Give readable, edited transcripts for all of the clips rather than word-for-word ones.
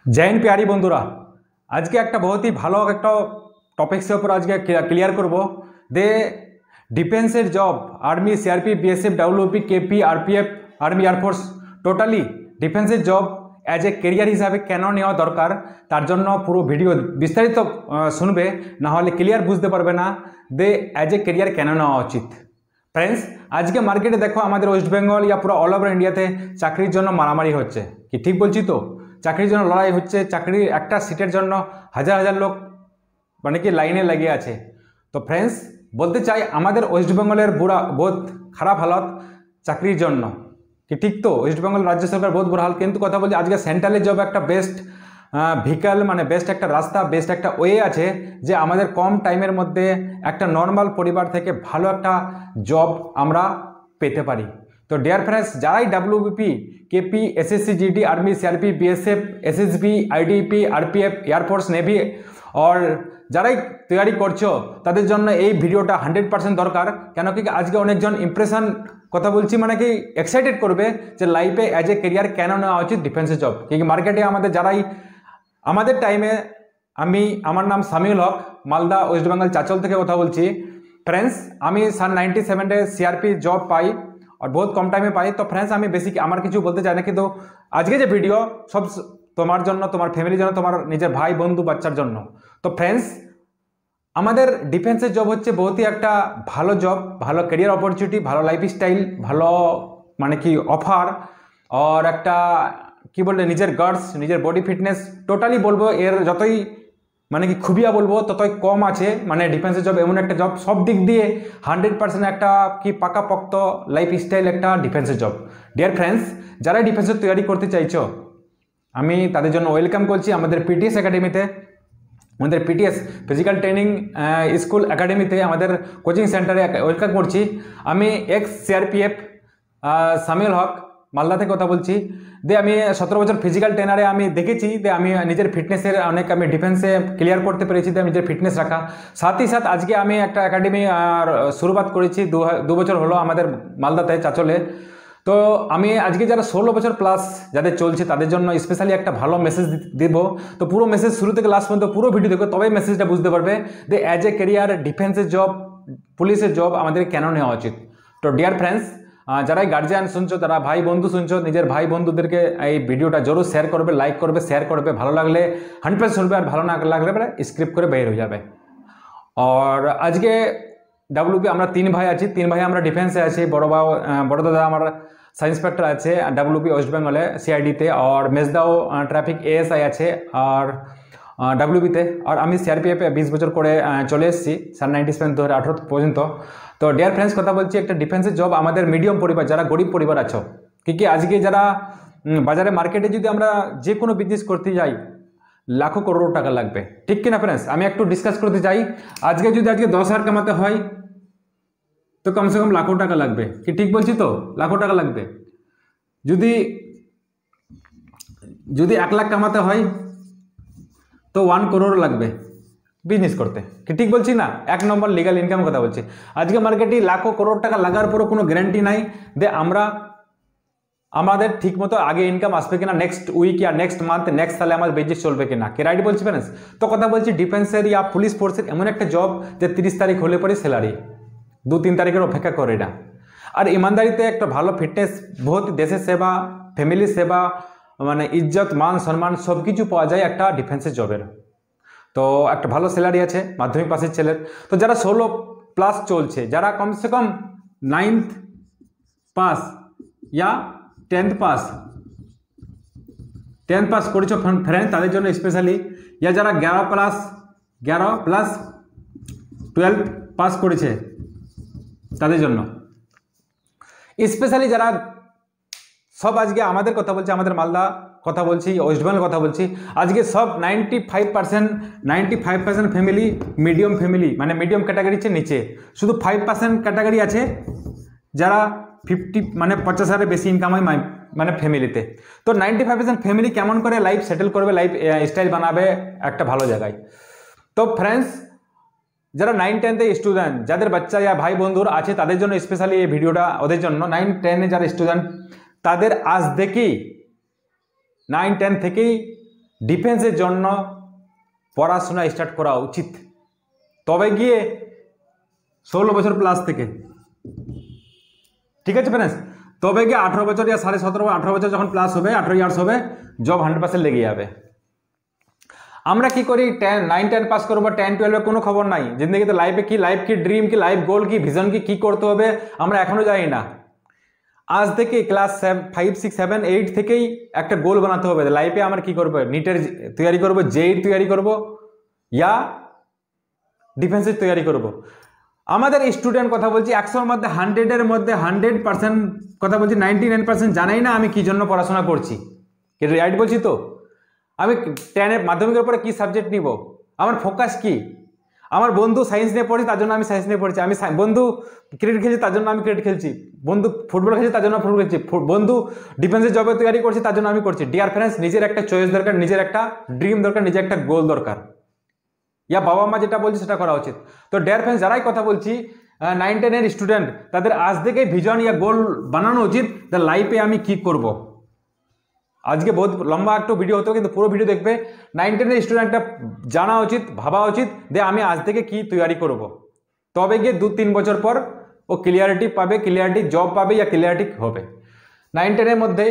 जय हिंद प्यारी बंधुरा। आज के एक बहुत ही भालो एक टपिक्स ऊपर आज के क्लियर करब दे डिफेंसर जब army CRP BSF WP KP RPF army air force totally defence जब एज ए कैरियर हिसाब से केन नेওয়া दरकार तार जन्य पुरो भिडियो विस्तारित शुनबे ना होले क्लियर बुझते पारबे ना दे एज ए कैरियर केन नेওয়া उचित। फ्रेंड्स आज के मार्केटे देखो हमारे वेस्ट बेंगल या पूरा ऑल ओवर इंडियाते चाकरिर जन्य मारामारी होच्छे कि ठीक बोलছি तो চাকরির জন্য লড়াই হচ্ছে। চাকরির একটা সিটের জন্য হাজার হাজার লোক মানে কি লাইনে লাগিয়ে আছে। তো ফ্রেন্ডস বলতে চাই আমাদের ওয়েস্ট বেঙ্গলের বুড়া বহুত খারাপ হালত চাকরির জন্য কি ঠিক তো ওয়েস্ট বেঙ্গল রাজ্য সরকার বহুত বুড়া হাল। কিন্তু কথা বলছি আজকে সেন্ট্রালে জব একটা বেস্ট ভিকাল মানে বেস্ট একটা রাস্তা বেস্ট একটা ওয়ে আছে যে আমাদের কম টাইমের মধ্যে একটা নর্মাল পরিবার থেকে ভালো একটা জব আমরা পেতে পারি। तो डियर फ्रेंड्स যারাই WBP KP SSC GD army CRP BSF SSB IDP RPF air force navy और যারাই তৈরি করছো তাদের জন্য এই ভিডিওটা 100% দরকার। কেন কি আজকে অনেকজন ইমপ্রেশন কথা বলছি মানে কি এক্সাইটেড করবে যে লাইফে এজ এ ক্যারিয়ার কেন নেওয়া উচিত ডিফেন্সে জব। কিন্তু মার্কেটে আমাদের যারাই আমাদের টাইমে আমার নাম সামিউল হক মালদা ওয়েস্ট বেঙ্গল চাচল থেকে কথা বলছি। फ्रेंड्स আমি सन 97 सीआरपी जब पाई और बहुत कम टाइम पाई। तो फ्रेंड्स हमें बेसिक आमार किछु बोलते चाই ना কিন্তু আজকে যে ভিডিও সব তোমার জন্য তোমার ফ্যামিলির জন্য তোমার নিজের ভাই বন্ধু বাচ্চার জন্য। তো फ्रेंड्स আমাদের ডিফেন্সের জব হচ্ছে বহুতই একটা ভালো জব ভালো ক্যারিয়ার অপরচুনিটি ভালো লাইফস্টাইল ভালো মানে কি অফার और একটা কি বলতে নিজের গার্ডস নিজের বডি ফিটনেস টোটালি বলবো এর যতই মানে কি খুবিয়া বলবো ততই কম আছে। মানে ডিফেন্সের জব এমন একটা জব সব দিক দিয়ে 100% একটা কি পাকাপোক্ত লাইফস্টাইল একটা ডিফেন্সের জব। ডিয়ার ফ্রেন্ডস যারা ডিফেন্সের তৈরি করতে চাইছো আমি তাদের জন্য ওয়েলকাম করছি আমাদের পিটিএস একাডেমিতে। আমাদের পিটিএস ফিজিক্যাল ট্রেনিং স্কুল একাডেমিতে আমাদের কোচিং সেন্টারে ওয়েলকাম করছি। আমি এক্স সিআরপিএফ সামিউল হক মালদা থেকে কথা বলছি। দে আমি 17 বছর ফিজিক্যাল ট্রেনারে আমি দেখেছি দে আমি নিজের ফিটনেসের অনেক আমি ডিফেন্সে ক্লিয়ার করতে পেরেছি দে নিজের ফিটনেস রাখা সাথ ही साथ আজকে আমি একটা একাডেমি শুরুবাত করেছি 2 বছর হলো আমাদের মালদাতে চাচলে। তো আমি আজকে যারা 16 বছর প্লাস যাদের চলছে তাদের জন্য স্পেশালি একটা ভালো মেসেজ দেব। তো পুরো মেসেজ শুরু থেকে লাস্ট পর্যন্ত পুরো ভিডিও দেখো তবেই মেসেজটা বুঝতে পারবে যে এজ এ ক্যারিয়ার ডিফেন্সের জব পুলিশের জব আমাদের কেন নেওয়া উচিত। তো ডিয়ার ফ্রেন্ডস যারাই গার্জিয়ান শুনছো তারা ভাই বন্ধু শুনছো নিজের ভাই বন্ধুদেরকে এই ভিডিওটা জরুর শেয়ার করবে লাইক করবে শেয়ার করবে ভালো লাগলে 100% শুনবে আর ভালো না লাগলে স্কিপ করে বের হয়ে যাবে। আর আজকে ডব্লিউপি আমরা 3 ভাই আছি 3 ভাই আমরা ডিফেন্সে আছি। বড় দাদা আমার সাব ইন্সপেক্টর আছে ডব্লিউপি ওয়েস্ট বেঙ্গলে সিআইডিতে আর মেজদাও ট্রাফিক এএসআই আছে আর ডব্লিউবিতে আর আমি সিআরপিএফে 20 বছর করে চলে এসেছি सन 97 2018 পর্যন্ত। তো ডিয়ার ফ্রেন্ডস কথা বলছি একটা ডিফেন্সের জব আমাদের মিডিয়াম পরিবার যারা গরিব পরিবার আছো কি আজকে যারা বাজারে মার্কেটে যদি আমরা যে কোনো বিজনেস করতে যাই লাখো করোড় টাকা লাগবে ঠিক কিনা ফ্রেন্ডস। আমি একটু ডিসকাস করতে চাই আজকে 10,000 কামাতে হয় তো কমসে কম লাখো টাকা লাগবে কি ঠিক বলছি তো লাখো টাকা লাগবে। যদি 1 লাখ কামাতে হয় তো 1 करोड़ লাগবে বিজনেস করতে কি ঠিক বলছি না। 1 নম্বর লিগাল ইনকাম কথা বলছি। আজকে মার্কেটে লাখো করোড় টাকা লাগার পরও কোনো গ্যারান্টি নাই যে আমাদের ঠিকমতো আগে ইনকাম আসবে কিনা নেক্সট উইক या নেক্সট মান্থ নেক্সট সালে আমার বিজনেস চলবে কিনা কি রাইট বলছি ফ্রেন্ডস। তো কথা বলছি ডিফেন্সের या পুলিশ ফোর্সের এমন একটা জব যে 30 তারিখ হলে পরে স্যালারি 2-3 তারিখের অপেক্ষা করে না। আর ইমানদারিতে একটা ভালো ফিটনেস বহুত দেশের সেবা ফ্যামিলি সেবা মানে ইজ্জত মান সম্মান সব কিছু পাওয়া যায় একটা ডিফেন্সের জবের। তো একটা ভালো স্যালারি আছে মাধ্যমিক পাসের ছেলের। তো যারা 16 প্লাস চলছে যারা কমসে কম 9th পাস या 10th পাস করেছো ফ্রেন্ড তাদের জন্য স্পেশালি या যারা 11 প্লাস 12 পাস করেছে তাদের জন্য স্পেশালি যারা সব আজকে আমাদের কথা বলছি আমাদের মালদা কথা বলছি ওয়েস্ট বেঙ্গল কথা বলছি আজকে সব 95% ফ্যামিলি মিডিয়াম ফ্যামিলি মানে মিডিয়াম ক্যাটাগরির নিচে শুধু 5% ক্যাটাগরি আছে যারা 50 মানে 50,000 বেশি ইনকাম হয় মানে ফ্যামিলিতে। তো 95% ফ্যামিলি কেমন করে লাইফ সেটেল করবে লাইফ স্টাইল বানাবে একটা ভালো জায়গায়। তো ফ্রেন্ডস যারা 9-10 স্টুডেন্ট যাদের বাচ্চা या ভাই বন্ধুর আছে তাদের জন্য স্পেশালি এই ভিডিওটা ওদের জন্য 9-10 যারা স্টুডেন্ট তাদের আজ দেখি 9-10 থেকেই ডিফেন্সের জন্য পড়াশোনা স্টার্ট করা উচিত, তবে গিয়ে 16 বছর প্লাস থেকে, ঠিক আছে ফ্রেন্ডস, তবে গিয়ে 18 বছর या 17.5 18 বছর যখন প্লাস হবে, 18 ইয়ার্স হবে, জব 100% লেগে যাবে। আমরা কি করি 9 10 পাস করবো, 10 12 কোনো খবর নাই, জিন্দগিতে লাইফে কি, লাইফ কি, ড্রিম কি, লাইফ গোল কি, ভিজন কি করতে হবে আমরা এখনো জানি না। আজ থেকে ক্লাস 5 6 7 8 থেকেই একটা গোল বানাতে হবে লাইফে আমার কি করবো, নিটের তৈরি করবো, জেইর তৈরি করবো, ইয়া ডিফেন্সের তৈরি করবো। আমাদের স্টুডেন্ট কথা বলছি 100-এর মধ্যে 100-এর মধ্যে 100% কথা বলছি 99% জানাই না আমি কি জন্য পড়াশোনা করছি। রাইট বলছি তো? আমি 10 মাধ্যমিকের পরে কি সাবজেক্ট নিব, আমার ফোকাস কি। আমার বন্ধু সায়েন্স নিয়ে পড়ছে তার জন্য আমি সায়েন্স নিয়ে পড়ছি, আমি বন্ধু ক্রিকেট খেলছি তার জন্য আমি ক্রিকেট খেলছি, বন্ধু ফুটবল খেলছি তার জন্য ফুটবল খেলছি, বন্ধু ডিফেন্সের জবে তৈরি করছি তার জন্য আমি করছি। ডিয়ার ফ্রেন্ডস, নিজের একটা চয়েস দরকার, নিজের একটা ড্রিম দরকার, নিজের একটা গোল দরকার, ইয়া বাবা মা যেটা বলছে সেটা করা উচিত। তো ডিয়ার ফ্রেন্ডস, যারাই কথা বলছি 9 10-এর স্টুডেন্ট, তাদের আজ থেকেই ভিজন ইয়া গোল বানানো উচিত লাইফে আমি কি করব। আজকে বহুত লম্বা একটু ভিডিও হতো, কিন্তু পুরো ভিডিও দেখবে। 9 10-এর স্টুডেন্টটা জানা উচিত, ভাবা উচিত যে আমি আজ থেকে কি তৈরি করব, তবে গিয়ে 2-3 বছর পর ও ক্লিয়ারিটি পাবে, ক্লিয়ারিটি জব পাবে ইয়া ক্লিয়ারিটি হবে। 9 10-এর মধ্যে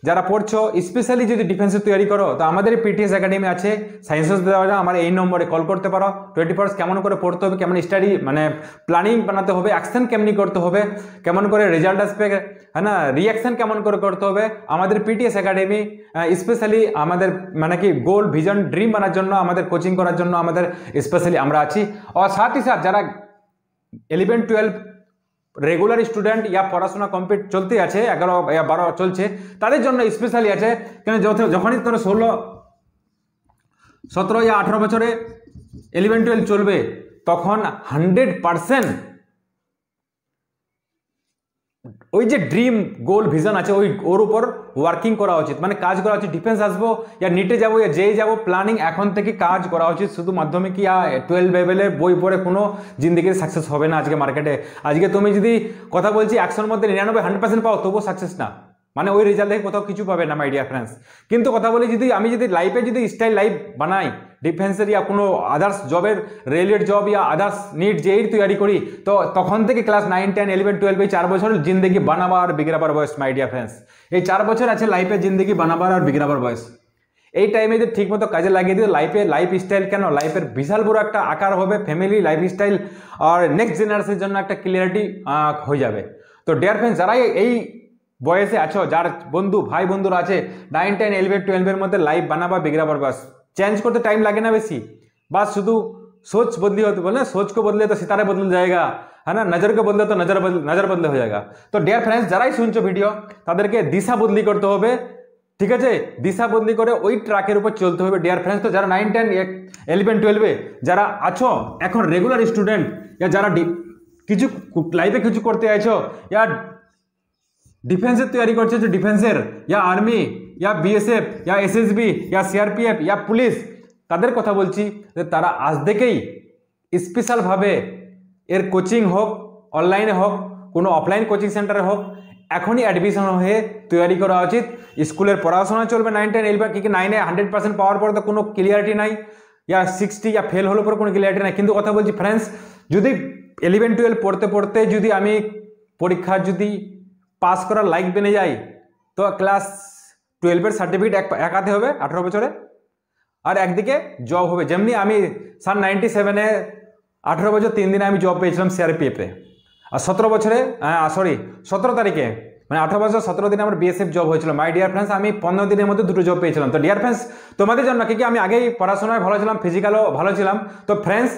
যারা পড়ছো, স্পেশালি যদি ডিফেন্সে তৈরি করো, তো আমাদের পিটিএস একাডেমি আছে, সায়েন্সেস দেওয়া যায়, আমার এই নম্বরে কল করতে পারো। 24 কেমন করে পড়তে হবে, কেমন স্টাডি মানে প্ল্যানিং বানাতে হবে, অ্যাকশন কেমনি করতে হবে, কেমন করে রেজাল্ট আসবে, হ্যাঁ না, রিয়াকশন কেমন করে করতে হবে, আমাদের পিটিএস একাডেমি স্পেশালি আমাদের মানে কি গোল ভিজন ড্রিম বানার জন্য, আমাদের কোচিং করার জন্য আমাদের স্পেশালি আমরা আছি। আর সাথ হি সাথ যারা 11 12 রেগুলার স্টুডেন্ট ইয়া পড়াশোনা কমপ্লিট চলতে আছে, 11 या 12 চলছে, তাদের জন্য স্পেশালি আছে। কেন যখনই তোর 16 17 या 18 বছরে 11 12 চলবে, তখন 100% ওই যে ড্রিম গোল ভিজন আছে ওর উপর ওয়ার্কিং করা উচিত, মানে কাজ করা উচিত। ডিফেন্স আসবো ইয়া নিটে যাবো ইয়া যেই যাবো, প্ল্যানিং এখন থেকে কাজ করা উচিত। শুধু মাধ্যমিক ইয়া 12 লেভেলের বই পড়ে কোনো জিন্দগিতে সাকসেস হবে না আজকে মার্কেটে। আজকে তুমি যদি কথা বলছি 100-এর মধ্যে 99 100% পাও, তবুও সাকসেস না, মানে ওই রেজাল্ট দেখে কোথাও কিছু পাবে না মাই ডিয়ার ফ্রেন্ডস। কিন্তু কথা বলি আমি যদি লাইফে যদি স্টাইল লাইফ বানাই, ডিফেন্সের ইয়া কোনো আদার্স জবের, রেলওয়ের জব ইয়া আদার্স নিট যেই তৈরি করি, তো তখন থেকে ক্লাস 9 10 11 12 এই 4 বছর জিন্দগি বানাবার আর বিগড়াবার বয়স মাই ডিয়ার ফ্রেন্ডস। এই 4 বছর আছে লাইফে জিন্দগি বানাবার আর বিগড়াবার বয়স। এই টাইমে যদি ঠিক মতো কাজে লাগিয়ে দিও, লাইফ স্টাইল কেন, লাইফের বিশাল বড় একটা আকার হবে, ফ্যামিলি লাইফ স্টাইল আর নেক্সট জেনারেশনের জন্য একটা ক্লিয়ারিটি হয়ে যাবে। তো ডিয়ার ফ্রেন্ডস, যারাই এই বয়সে আছো, যার বন্ধু ভাই বন্ধুরা আছে 9 10 11 12-এর মধ্যে লাইফ বানাবা বিগড়াবার বাস, চেঞ্জ করতে টাইম লাগে না বেশি, বাস শুধু सोच बदली होती बोले, सोच को बदले तो सितारे बदल जाएगा, है ना, नजर को बदले तो नजर बदले हो जाएगा। तो डियर फ्रेंड्स, যারাই শুনছো ভিডিও, তাদেরকে দিশা বদলি করতে হবে, ঠিক আছে, দিশা বদলি করে ওই ট্র্যাকের উপর চলতে হবে ডিয়ার ফ্রেন্ডস। তো যারা 9 10 11 12-এ যারা আছো এখন রেগুলার স্টুডেন্ট, या যারা কিছু লাইফে কিছু করতে আছো, या ডিফেন্সের তৈরি করছে, যে ডিফেন্সের ইয়া আর্মি ইয়া বিএসএফ ইয়া এসএসবি ইয়া সিআরপিএফ ইয়া পুলিশ, তাদের কথা বলছি যে তারা আজ থেকেই স্পেশালভাবে এর কোচিং হোক, অনলাইনে হোক, কোনো অফলাইন কোচিং সেন্টারে হোক, এখনই অ্যাডমিশন হয়ে তৈরি করা উচিত। স্কুলের পড়াশোনা চলবে 9 10 11, কিন্তু 9-এ 100% পাওয়ার পরে তো কোনো ক্লিয়ারিটি নাই, ইয়া 60 ইয়া ফেল হলে পরে কোনো ক্লিয়ারিটি নাই। কিন্তু কথা বলছি ফ্রেন্ডস, যদি 11 12 পড়তে পড়তে যদি আমি পরীক্ষা যদি পাস করার লাইক বেনে যাই, তো ক্লাস 12-এর সার্টিফিকেট একাতে হবে 18 বছরে, আর একদিকে জব হবে। যেমনি আমি সান 97-এ 18 বছর 3 দিনে আমি জব পেয়েছিলাম সিআরপিএফে, আর 17 তারিখে মানে 18 বছর 17 দিনে আমার বিএসএফ জব হয়েছিল। মাই ডিয়ার ফ্রেন্ডস, আমি 15 দিনের মধ্যে দুটো জব পেয়েছিলাম। তো ডিয়ার ফ্রেন্ডস, তোমাদের জন্য কি আমি আগেই পড়াশোনায় ভালো ছিলাম, ফিজিক্যালও ভালো ছিলাম, তো ফ্রেন্ডস,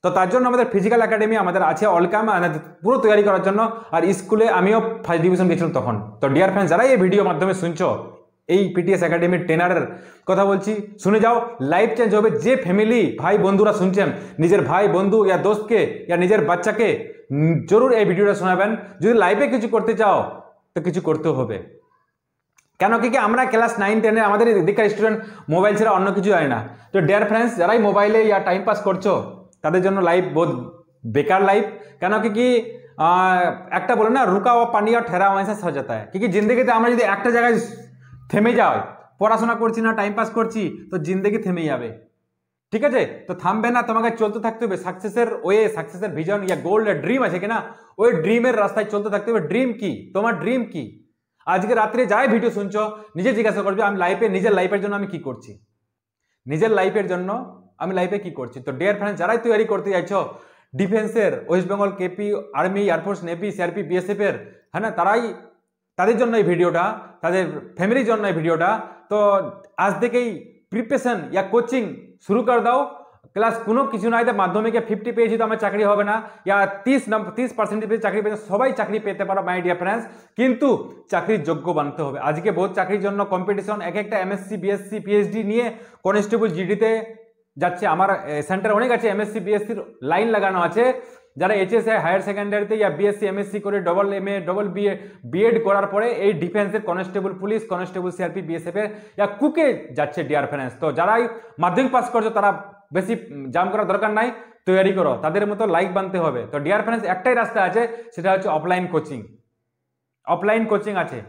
তো তার জন্য আমাদের ফিজিক্যাল একাডেমি আমাদের আছে অলকাম পুরো তৈরি করার জন্য। আর স্কুলে আমিও ফার্স্ট ডিভিশন গেছিলাম তখন। তো ডিয়ার ফ্রেন্ডস, যারা এই ভিডিও মাধ্যমে শুনছো, এই পিটিএস একাডেমির ট্রেনারের কথা বলছি, শুনে যাও, লাইফ চেঞ্জ হবে। যে ফ্যামিলি ভাই বন্ধুরা শুনছেন, নিজের ভাই বন্ধু ইয়া দোস্তকে ইয়া নিজের বাচ্চাকে জরুর এই ভিডিওটা শোনাবেন। যদি লাইফে কিছু করতে চাও তো কিছু করতে হবে। কেন কি আমরা ক্লাস 9 10-এ আমাদের এদিককার স্টুডেন্ট মোবাইল ছাড়া অন্য কিছু হয় না। তো ডিয়ার ফ্রেন্ডস, যারাই মোবাইলে ইয়া টাইম পাস করছো, তাদের জন্য লাইফ বহুত বেকার লাইফ। কেন কি একটা বলে না, রুকা ও পানি আর ঠেরা ওয়াইসা সহ যেতে হয়। কি জিন্দগিতে আমরা যদি একটা জায়গায় থেমে যাই, পড়াশোনা করছি না, টাইম পাস করছি, তো জিন্দগি থেমে যাবে। ঠিক আছে, তো থামবে না, তোমাকে চলতে থাকতে হবে সাকসেসের ওয়ে, সাকসেসের ভিজন ইয়া গোল ড্রিম আছে কিনা, ওই ড্রিমের রাস্তায় চলতে থাকতে হবে। ড্রিম কি, তোমার ড্রিম কি? আজকে রাত্রে যাই ভিডিও শুনছো, নিজে জিজ্ঞাসা করবে আমি লাইফে, নিজের লাইফের জন্য আমি কি করছি, নিজের লাইফের জন্য আমি লাইফে কি করছি। তো ডিয়ার ফ্রেন্ডস, যারাই তৈরি করতে চাইছো ডিফেন্সের, West Bengal KP, army, air force, navy, CRP, BSF এর, হ্যাঁ না, তাদের জন্য এই ভিডিওটা, তাদের ফ্যামিলির জন্য এই ভিডিওটা। তো আজ থেকেই প্রিপারেশন ইয়া কোচিং শুরু করে দাও। ক্লাস কোনো কিছু নাই, মাধ্যমিকে 50 পেয়েছি তো আমার চাকরি হবে না, ইয়া 30% পেয়ে চাকরি পেয়ে, সবাই চাকরি পেতে পারো মাই ডিয়ার ফ্রেন্ডস, কিন্তু চাকরির যোগ্য বানতে হবে। আজকে বহুত চাকরির জন্য কম্পিটিশন, এক একটা এমএসসি, বিএসসি, পিএইচডি নিয়ে কনস্টেবল, জিডিতে যাচ্ছে। আমার সেন্টার অনেক আছে, এমএসসি, বিএসসির লাইন লাগানো আছে। যারা এইচএসএ, হায়ার সেকেন্ডারিতে ইয়া বিএসসি, এমএসসি করে double MA, double BA, BEd করার পরে এই ডিফেন্সের constable, police constable, CRP, BSF এর ইয়া কুকে যাচ্ছে ডিয়ার ফ্রেন্ডস। তো যারাই মাধ্যমিক পাস করছো তারা বেশি জাম করার দরকার নাই, তৈরি করো, তাদের মতো লাইক বানতে হবে। তো ডিয়ার ফ্রেন্ডস, একটাই রাস্তা আছে, সেটা হচ্ছে অফলাইন কোচিং। অফলাইন কোচিং আছে,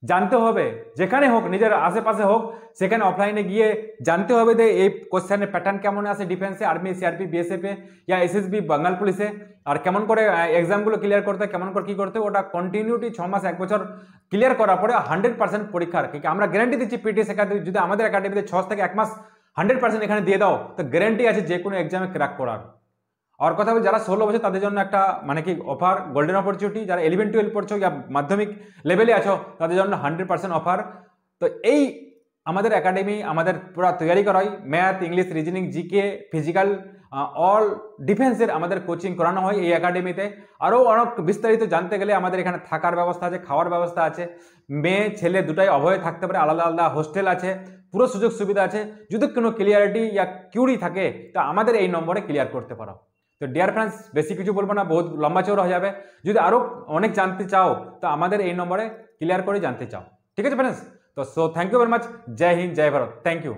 জানতে হবে, যেখানে হোক, নিজের আশেপাশে হোক, সেখানে অফলাইনে গিয়ে জানতে হবে যে এই কোশ্চেনের প্যাটার্ন কেমন আছে ডিফেন্সে, আর্মি, সিআরপি, বিএসএফ এ ইয়া এসএসবি, বাঙাল পুলিশে, আর কেমন করে এক্সামগুলো ক্লিয়ার করতে, কেমন করে কী করতে, ওটা কন্টিনিউটি 6 মাস 1 বছর ক্লিয়ার করার পরে 100% পরীক্ষার, আমরা গ্যারান্টি দিচ্ছি পিটিএস একাডেমি, যদি আমাদের একাডেমিতে 6 থেকে 1 মাস 100% এখানে দিয়ে দাও, তো গ্যারান্টি আছে যে কোনো এক্সামে ক্র্যাক করার। আর কথা বলি, যারা 16 বছর তাদের জন্য একটা মানে কি অফার, গোল্ডেন অপরচুনিটি। যারা 11-12 পড়ছো ইয়া মাধ্যমিক লেভেলে আছো, তাদের জন্য 100% অফার। তো এই আমাদের একাডেমি আমাদের পুরো তৈরি করাই, math, English, reasoning, GK, physical, all ডিফেন্সের আমাদের কোচিং করানো হয় এই একাডেমিতে। আরও অনেক বিস্তারিত জানতে গেলে আমাদের এখানে থাকার ব্যবস্থা আছে, খাওয়ার ব্যবস্থা আছে, মেয়ে ছেলে দুটাই অভয়ে থাকতে পারে, আলাদা আলাদা হোস্টেল আছে, পুরো সুযোগ সুবিধা আছে। যদি কোনো ক্লিয়ারিটি ইয়া কিউরি থাকে, তো আমাদের এই নম্বরে ক্লিয়ার করতে পারো। তো ডিয়ার ফ্রেন্ডস, বেশি কিছু বলবো না, বহুত লম্বা চৌড়া হয়ে যাবে। যদি আরও অনেক জানতে চাও, তো আমাদের এই নম্বরে ক্লিয়ার করে জানতে চাও। ঠিক আছে ফ্রেন্ডস, তো থ্যাংক ইউ ভেরি মাচ। জয় হিন্দ, জয় ভারত, থ্যাংক ইউ।